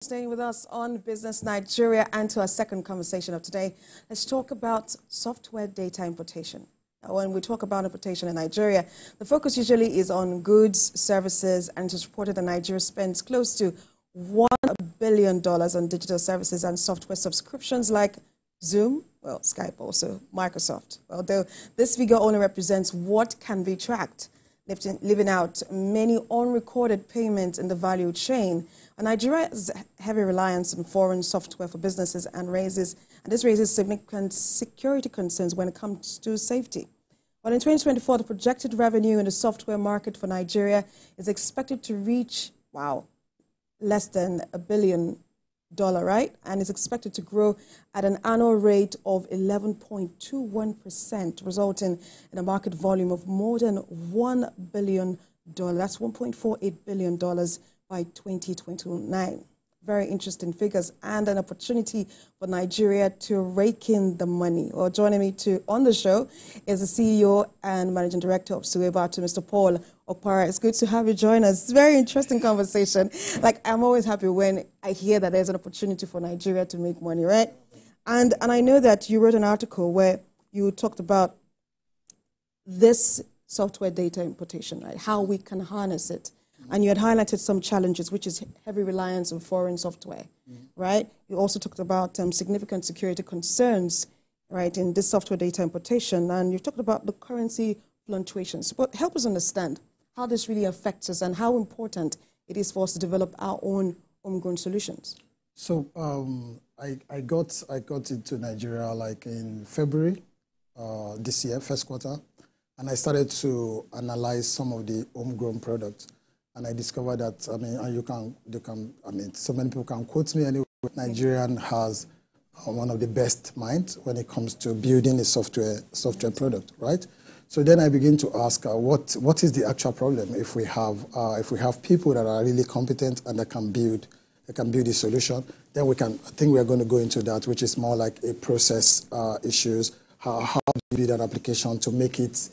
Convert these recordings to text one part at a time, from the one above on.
Staying with us on Business Nigeria and to our second conversation of today, let's talk about software data importation. Now, when we talk about importation in Nigeria, the focus usually is on goods, services, and it is reported that Nigeria spends close to $1 billion on digital services and software subscriptions like Zoom, well, Skype also, Microsoft. Although this figure only represents what can be tracked, leaving out many unrecorded payments in the value chain. And Nigeria's heavy reliance on foreign software for businesses and this raises significant security concerns when it comes to safety. But in 2024, the projected revenue in the software market for Nigeria is expected to reach, wow, less than $1 billion, right? And is expected to grow at an annual rate of 11.21%, resulting in a market volume of more than $1 billion. That's $1.48 billion by 2029. Very interesting figures and an opportunity for Nigeria to rake in the money. Well, joining me on the show is the CEO and Managing Director of Suweba, Mr. Paul Okpara. It's good to have you join us. It's a very interesting conversation. Like, I'm always happy when I hear that there's an opportunity for Nigeria to make money, right? And I know that you wrote an article where you talked about this software data importation, right? How we can harness it. And you had highlighted some challenges, which is heavy reliance on foreign software, right? You also talked about significant security concerns, right, in this software data importation. And you talked about the currency fluctuations. But help us understand how this really affects us and how important it is for us to develop our own homegrown solutions. So I got into Nigeria like in February this year, first quarter, and I started to analyze some of the homegrown products. And I discovered that, so many people can quote me anyway. Nigerian has one of the best minds when it comes to building a software product, right? So then I begin to ask, what is the actual problem if we have people that are really competent and that can build a solution? Then I think we are going to go into that, which is more like a process issues. How do you build an application to make it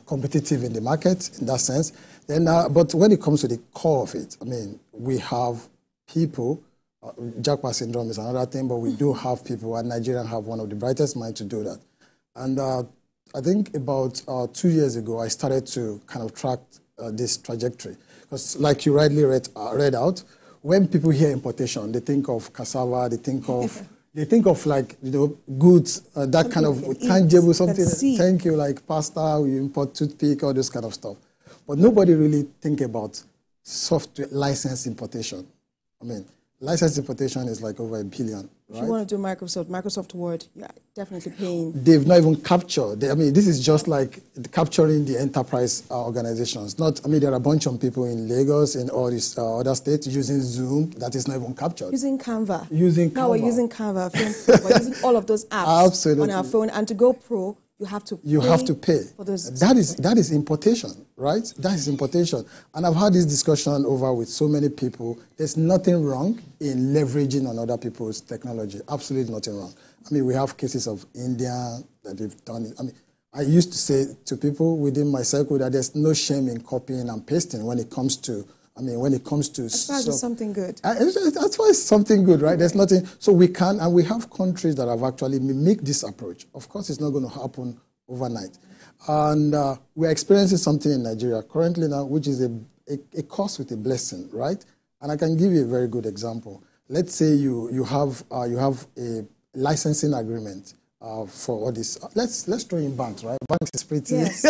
competitive in the market in that sense? Then, but when it comes to the core of it, I mean, we have people, jackpot syndrome is another thing, but we do have people, and Nigerians have one of the brightest minds to do that. And I think about 2 years ago, I started to kind of track this trajectory. Because like you rightly read out, when people hear importation, they think of cassava, they think of like, goods, that kind of tangible something. Thank you, like pasta, we import toothpick, all this kind of stuff. But nobody really think about software license importation. I mean, license importation is like over $1 billion. Right? If you want to do Microsoft Word, yeah, definitely paying. They've not even captured. I mean, this is just like capturing the enterprise organizations. There are a bunch of people in Lagos and all these other states using Zoom that is not even captured. Using Canva. Now we're using Canva. We're using all of those apps Absolutely. on our phone. And to go pro, you have to pay for those. That is importation, right? That is importation. And I've had this discussion over with so many people. There's nothing wrong in leveraging on other people's technology. Absolutely nothing wrong. I mean, we have cases of India that they've done it. I mean, I used to say to people within my circle that there's no shame in copying and pasting when it comes to That's why it's something good. That's why it's something good, right? There's nothing. So we can, and we have countries that have actually mimicked this approach. Of course, it's not going to happen overnight. And we're experiencing something in Nigeria currently now, which is a curse with a blessing, right? And I can give you a very good example. Let's say you have a licensing agreement for all this. Let's throw in banks, right? Banks is pretty. Yes,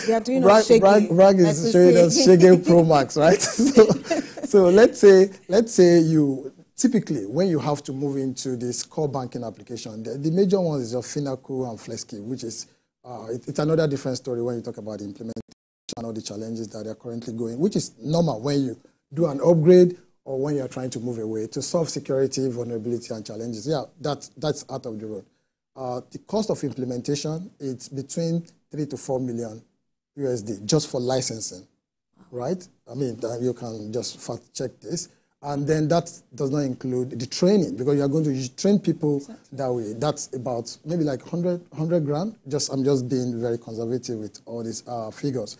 they are doing all shaky. Bragg is showing us Shege Pro Max, right? so let's say you typically when you have to move into this core banking application, the major one is your Finacle and Flexkey, which is it's another different story when you talk about the implementation and all the challenges that are currently going, which is normal when you do an upgrade or when you're trying to move away to solve security, vulnerability, and challenges. Yeah, that's out of the road. The cost of implementation, it's between 3 to 4 million USD just for licensing, right? I mean, you can just fact check this. And then that does not include the training because you're going to train people that way. That's about maybe like 100 grand. I'm just being very conservative with all these figures.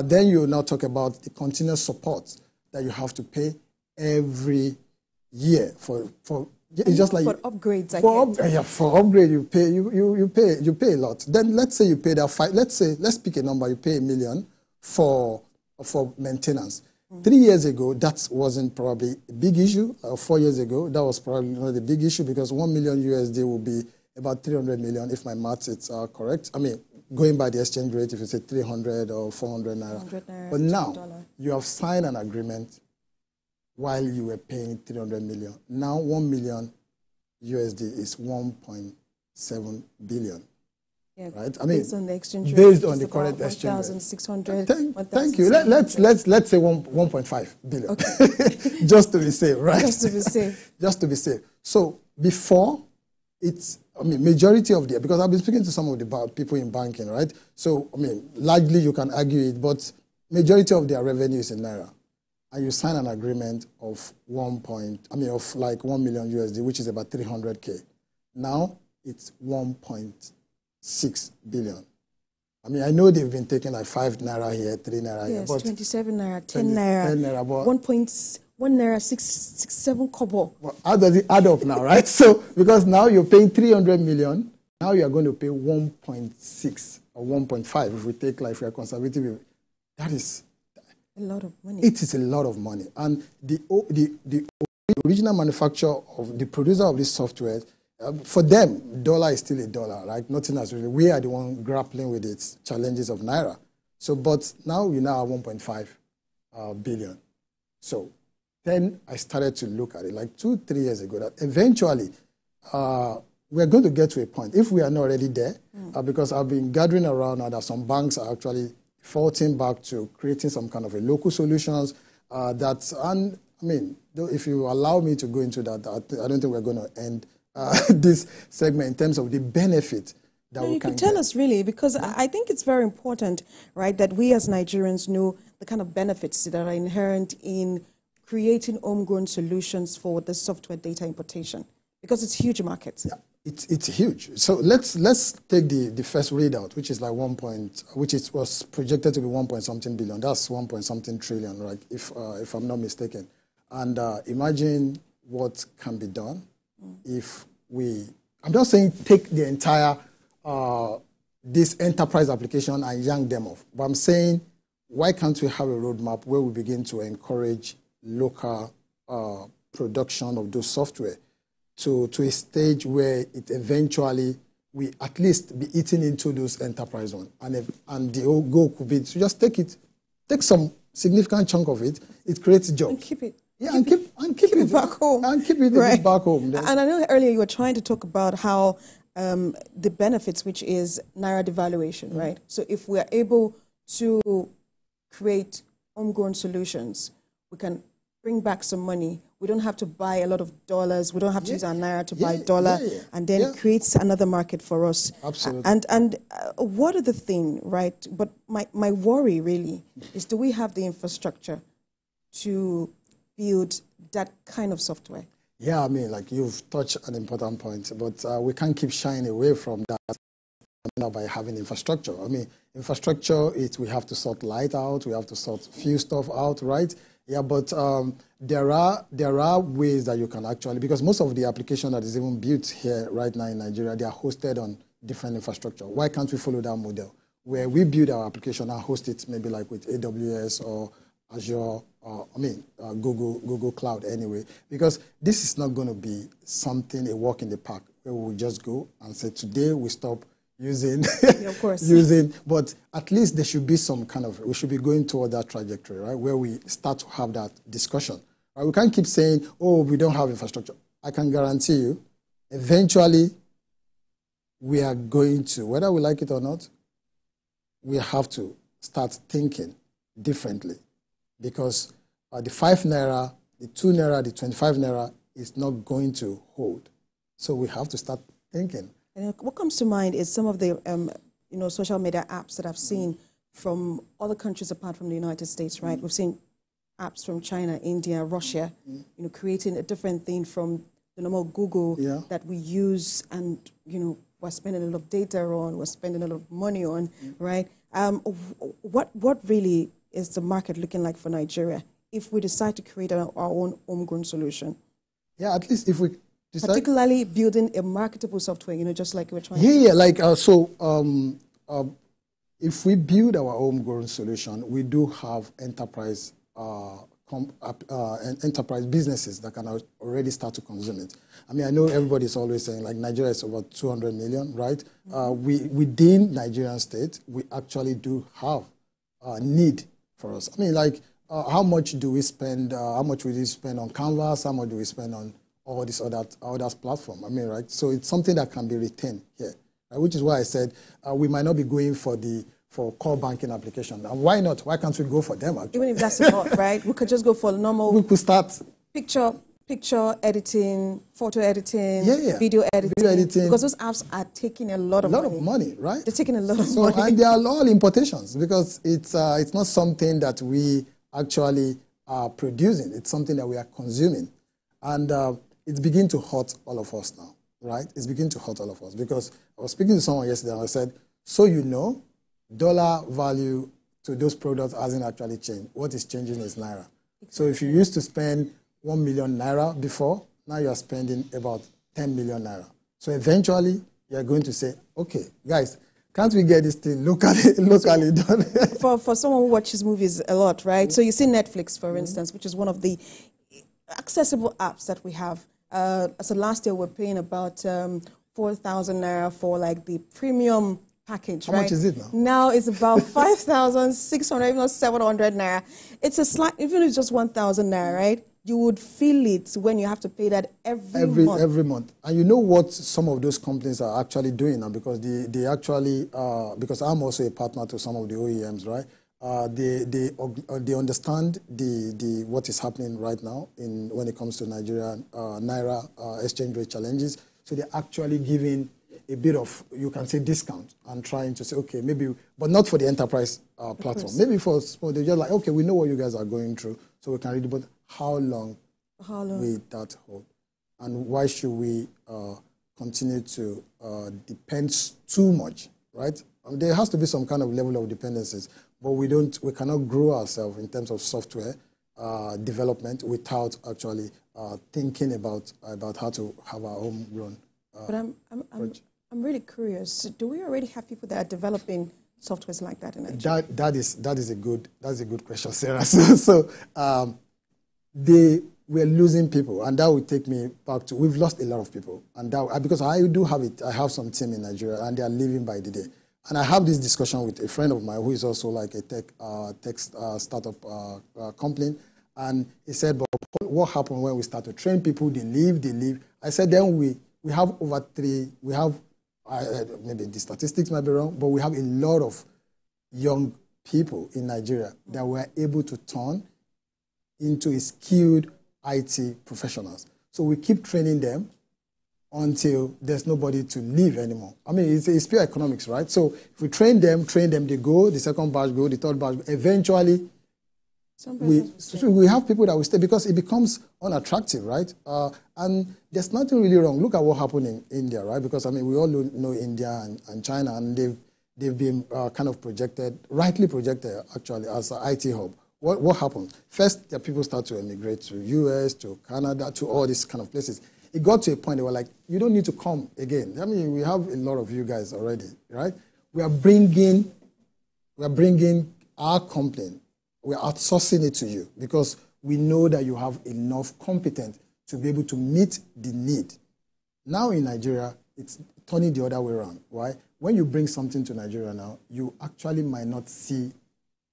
Then you now talk about the continuous support that you have to pay every year it's just like for upgrades. For upgrade you pay a lot. Then let's say you pay that let's pick a number, you pay $1 million for maintenance. 3 years ago, that wasn't probably a big issue. 4 years ago, that was probably not a big issue because 1 million USD will be about 300 million, if my maths is correct. I mean, going by the exchange rate, if you say 300 or 400 naira. But now, you have signed an agreement while you were paying 300 million. Now, 1 million USD is 1.7 billion. Yeah, right? I mean, based on the exchange rate, based on the current exchange rate. 1,600. Thank you. Let's say 1.5 billion, okay. Just to be safe, right? Just to be safe. Just to be safe. So before, majority of because I've been speaking to some of the people in banking, right? So largely you can argue it, but majority of their revenue is in naira, and you sign an agreement of like 1 million USD, which is about 300K. Now it's 1.6 billion. I know they've been taking like 5 naira here, 3 naira here. Yes, 27 naira, 10 naira, but 1 naira, 67 kobo. Well, how does it add up now, right? So, because now you're paying 300 million, now you're going to pay 1.6 or 1.5 if we take like, if we're conservative. That is a lot of money. It is a lot of money. And the original manufacturer the producer of this software, for them, dollar is still a dollar, right? Nothing else really. We are the one grappling with its challenges of naira. So, but now we now have 1.5 billion. So then I started to look at it like 2-3 years ago that eventually we're going to get to a point, if we are not already there, because I've been gathering around now that some banks are actually defaulting back to creating some kind of a local solutions if you allow me to go into that, I don't think we're going to end this segment in terms of the benefit that we can tell us really, because I think it's very important, right, that we as Nigerians know the kind of benefits that are inherent in creating homegrown solutions for the software data importation, because it's huge markets. Yeah, it's huge. So let's take the first readout, which is like was projected to be 1-something billion. That's 1-something trillion, right? If I'm not mistaken. And imagine what can be done if I'm just saying take the entire this enterprise application and yank them off. But I'm saying, why can't we have a roadmap where we begin to encourage local production of those software to a stage where it eventually we at least be eating into those enterprise ones, and the whole goal could be to just take some significant chunk of it. It creates jobs. And keep it. Yeah, and keep it back home. And keep it right. back home. Then. And I know earlier you were trying to talk about how the benefits, which is naira devaluation, right? So if we are able to create homegrown solutions, we can bring back some money. We don't have to buy a lot of dollars. We don't have to use our naira to buy dollar, and then creates another market for us. Absolutely. And what are the thing, right? But my worry really is, do we have the infrastructure to build that kind of software? Yeah, like you've touched an important point, but we can't keep shying away from that by having infrastructure. Infrastructure, we have to sort light out, we have to sort few stuff out, right? Yeah, but there are ways that you can actually, because most of the application that is even built here right now in Nigeria, they are hosted on different infrastructure. Why can't we follow that model where we build our application and host it maybe like with AWS or Azure, Google Cloud anyway, because this is not going to be a walk in the park where we just go and say, today we stop using, of course. But at least there should be some kind of, we should be going toward that trajectory, right, where we start to have that discussion. Right? We can't keep saying, oh, we don't have infrastructure. I can guarantee you, eventually, we are going to, whether we like it or not, we have to start thinking differently. Because the 5 naira, the 2 naira, the 25 naira is not going to hold. So we have to start thinking. And what comes to mind is some of the social media apps that I've seen from other countries apart from the United States, right? We've seen apps from China, India, Russia, creating a different thing from the normal Google that we use and, we're spending a lot of data on, we're spending a lot of money on, right? What really is the market looking like for Nigeria if we decide to create our own homegrown solution? Yeah, at least if we decide. Particularly building a marketable software, just like we're trying to. Yeah, like, if we build our homegrown solution, we do have enterprise enterprise businesses that can already start to consume it. I mean, I know everybody's always saying, like, Nigeria is over 200 million, right? Within Nigerian state, we actually do have a need for us. I mean, like, how much do we spend, how much will we spend on Canvas? How much do we spend on all this other platform? I mean, right? So it's something that can be retained here, right? Which is why I said we might not be going for core banking application. And why not? Why can't we go for them, actually? Even if that's a lot, right? We could just go for normal. We could start picture editing, photo editing, video editing. Because those apps are taking a lot of money. Right? They're taking a lot of money. And they are all importations because it's not something that we actually are producing. It's something that we are consuming. And it's beginning to hurt all of us now, right? It's beginning to hurt all of us because I was speaking to someone yesterday and I said, so dollar value to those products hasn't actually changed. What is changing is Naira. So if you used to spend 1 million Naira before, now you are spending about 10 million Naira. So eventually, you're going to say, okay, guys, can't we get this thing locally done? for someone who watches movies a lot, right? So you see Netflix, for instance, which is one of the accessible apps that we have. So last year, we're paying about 4,000 Naira for like the premium package, How much is it now? Now it's about 5,600, even 700 Naira. It's a slight, even if it's just 1,000 Naira, right? You would feel it when you have to pay that every month. Every month. And you know what some of those companies are actually doing now, because they actually, because I'm also a partner to some of the OEMs, right? They understand what is happening right now when it comes to Nigeria Naira exchange rate challenges. So they're actually giving a bit of, you can say, discount and trying to say, okay, maybe, but not for the enterprise platform. Maybe for they're just like, okay, we know what you guys are going through, so we can read it, but how long will that hold? And why should we continue to depend too much, right? I mean, there has to be some kind of level of dependencies, but we cannot grow ourselves in terms of software development without actually thinking about how to have our homegrown. But I'm really curious. Do we already have people that are developing softwares like that in Nigeria? That is a good question, Sarah. So we're losing people, and that would take me back to, we've lost a lot of people, and that, because I do have it. I have some team in Nigeria, and they are living by the day. And I have this discussion with a friend of mine who is also like a tech startup company, and he said, but what happened when we start to train people? They leave. I said, then we have maybe the statistics might be wrong, but we have a lot of young people in Nigeria that were able to turn into skilled IT professionals. So we keep training them until there's nobody to leave anymore. I mean, it's pure economics, right? So if we train them, they go, the second batch go, the third batch go. Eventually, we have people that will stay because it becomes unattractive, right? And there's nothing really wrong. Look at what happened in India, right? Because, I mean, we all know India and China, and they've been kind of rightly projected, actually, as an IT hub. What happened? First, the people start to emigrate to US, to Canada, to all these kind of places. It got to a point they were like, you don't need to come again. I mean, we have a lot of you guys already, right? We are bringing our company. We are outsourcing it to you because we know that you have enough competence to be able to meet the need. Now in Nigeria, it's turning the other way around. Why? When you bring something to Nigeria now, you actually might not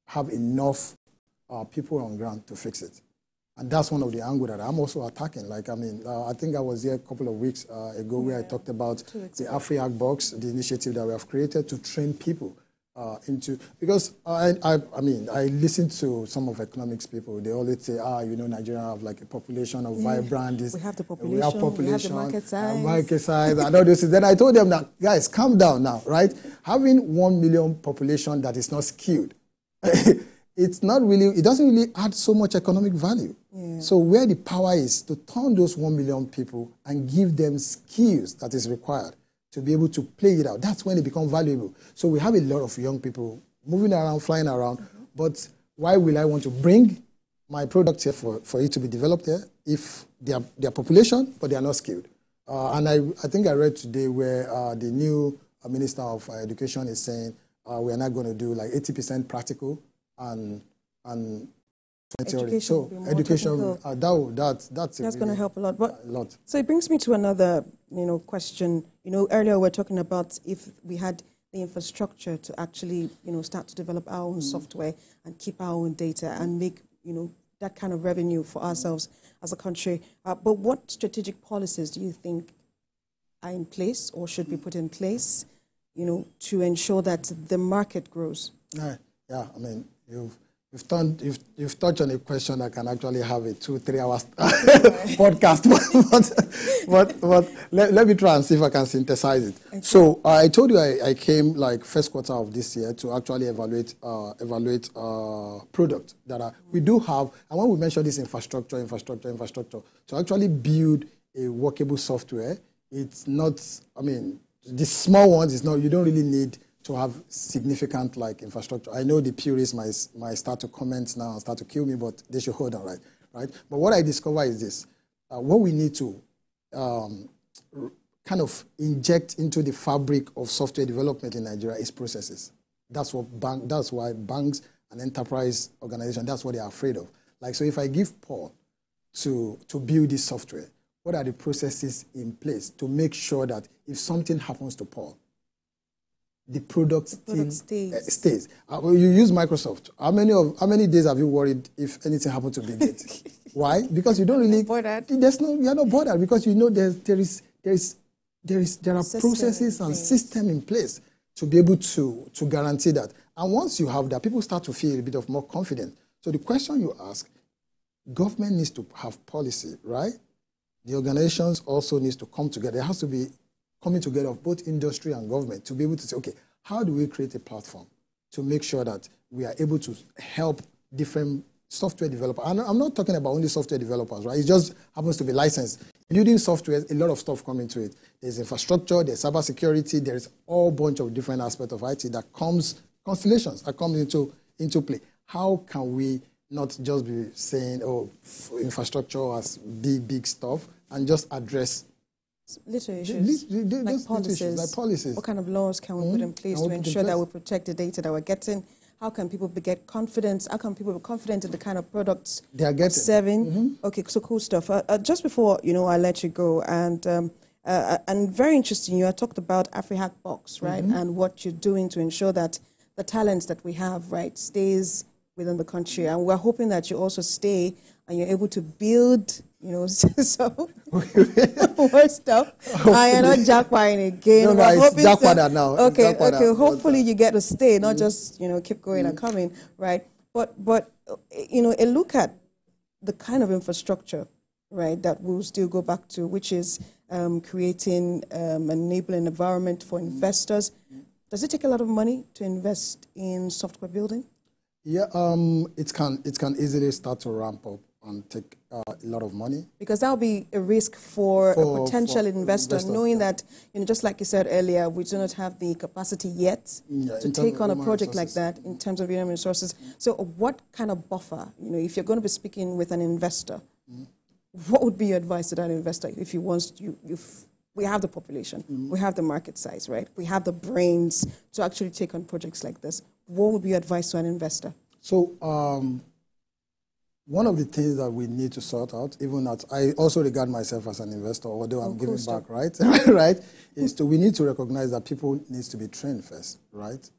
have enough people on ground to fix it. And that's one of the angles that I'm also attacking. Like, I mean, I think I was here a couple of weeks ago where I talked about the AfriHack Box, the initiative that we have created to train people because I mean, I listen to some of economics people. They always say, Nigeria have like a population of vibrant. We have the population, we have the market size, and all those things. Then I told them that, guys, calm down now, right? Having 1 million population that is not skilled, it doesn't really add so much economic value. Yeah. So where the power is to turn those 1 million people and give them skills that is required to be able to play it out. That's when it becomes valuable. So we have a lot of young people moving around, flying around, but why will I want to bring my product here for it to be developed here if their population, but they are not skilled. And I think I read today where the new Minister of Education is saying we are not going to do like 80% practical and theory. So education, that's really going to help a lot. But a lot. So it brings me to another, question. Earlier we were talking about if we had the infrastructure to actually, start to develop our own software and keep our own data and make, that kind of revenue for ourselves as a country. But what strategic policies do you think are in place or should be put in place, to ensure that the market grows? Yeah. I mean, you've touched on a question that can actually have a 2-3 hours podcast, but let me try and see if I can synthesize it. Okay. So I told you I came like first quarter of this year to actually evaluate product that we do have, and when we mention this infrastructure, to actually build a workable software, it's not. I mean, the small ones is not. You don't really need to have significant like infrastructure. I know the purists might start to comment now and start to kill me, but they should hold on, right? But what I discover is this: what we need to kind of inject into the fabric of software development in Nigeria is processes. That's why banks and enterprise organizations, that's what they are afraid of. Like, so if I give Paul to build this software, what are the processes in place to make sure that if something happens to Paul, the product stays. You use Microsoft. How many days have you worried if anything happened to Bill Gates? Why? Because you don't really. You're not bothered because there are processes and system in place to be able to guarantee that. And once you have that, people start to feel a bit of more confident. So the question you ask, government needs to have policy, right? The organizations also needs to come together. There has to be coming together of both industry and government to be able to say, okay, how do we create a platform to make sure that we are able to help different software developers? And I'm not talking about only software developers, right? It just happens to be licensed. Building software, a lot of stuff come into it. There's infrastructure, there's cybersecurity, there's all bunch of different aspects of IT that comes, constellations that come into play. How can we not just be saying, oh, infrastructure has big stuff and just address little issues, like policies. What kind of laws can we put in place to ensure that we protect the data that we're getting? How can people get confidence? How can people be confident in the kind of products they are getting? Serving? Okay, so cool stuff. Just before I let you go, and very interesting, you had talked about AfriHack Box, right? And what you're doing to ensure that the talents that we have, right, stays within the country, and we're hoping that you also stay and you're able to build, some more stuff. I am not jackpotting again. No, it's jackpot now. Okay. Hopefully you get to stay, not just keep going and coming, right? But a look at the kind of infrastructure, right, that we'll still go back to, which is creating an enabling environment for investors. Does it take a lot of money to invest in software building? Yeah, it can easily start to ramp up and take a lot of money. Because that will be a risk for a potential investor, knowing that, just like you said earlier, we do not have the capacity yet to take on a project like that in terms of human resources. So what kind of buffer, if you're going to be speaking with an investor, what would be your advice to that investor if he wants we have the population, we have the market size, right? We have the brains to actually take on projects like this. What would be your advice to an investor? So one of the things that we need to sort out, even that I also regard myself as an investor, although I'm giving back, right? Right? We need to recognize that people need to be trained first, right?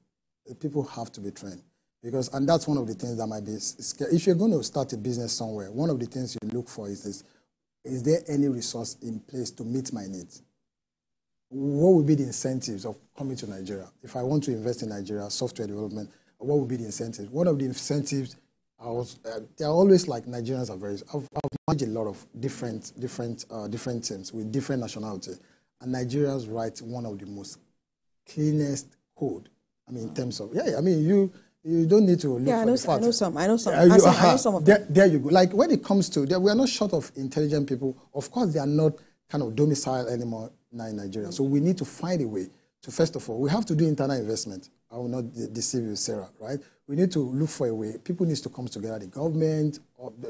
People have to be trained. And that's one of the things that might be scary. If you're going to start a business somewhere, one of the things you look for is this: is there any resource in place to meet my needs? What would be the incentives of coming to Nigeria? If I want to invest in Nigeria, software development, what would be the incentives? One of the incentives, they're always like Nigerians are very, I've managed a lot of different teams with different nationalities. And Nigerians write one of the most cleanest code. I mean, in terms of, you don't need to look for the facts. I know some of them. There you go. Like when it comes to, we are not short of intelligent people. Of course, they are not kind of domiciled anymore now in Nigeria. So we need to find a way to, first of all, we have to do internal investment. I will not deceive you, Sarah, right? We need to look for a way. People need to come together, the government,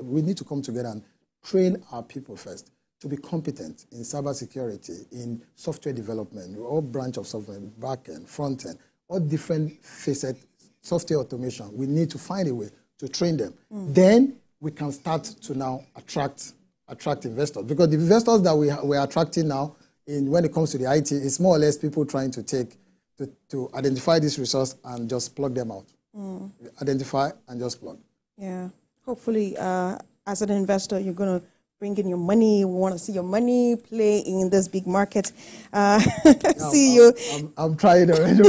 we need to come together and train our people first to be competent in cybersecurity, in software development, all branch of software, back-end, front-end, all different facet software automation. We need to find a way to train them. Then we can start to now attract investors. Because the investors that we're attracting now, when it comes to the IT, it's more or less people trying to identify this resource and just plug them out. Identify and just plug. Yeah. Hopefully, as an investor, you're going to bring in your money. We want to see your money play in this big market. See you. I'm trying already.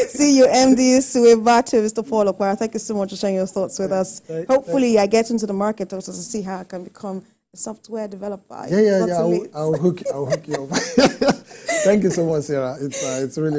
See you, MD Suebatu, Mr. Paul Okwara. Thank you so much for sharing your thoughts with us. Hopefully, I get into the market also to see how I can become a software developer. Yeah. I'll hook you up. Thank you so much, Sarah. It's really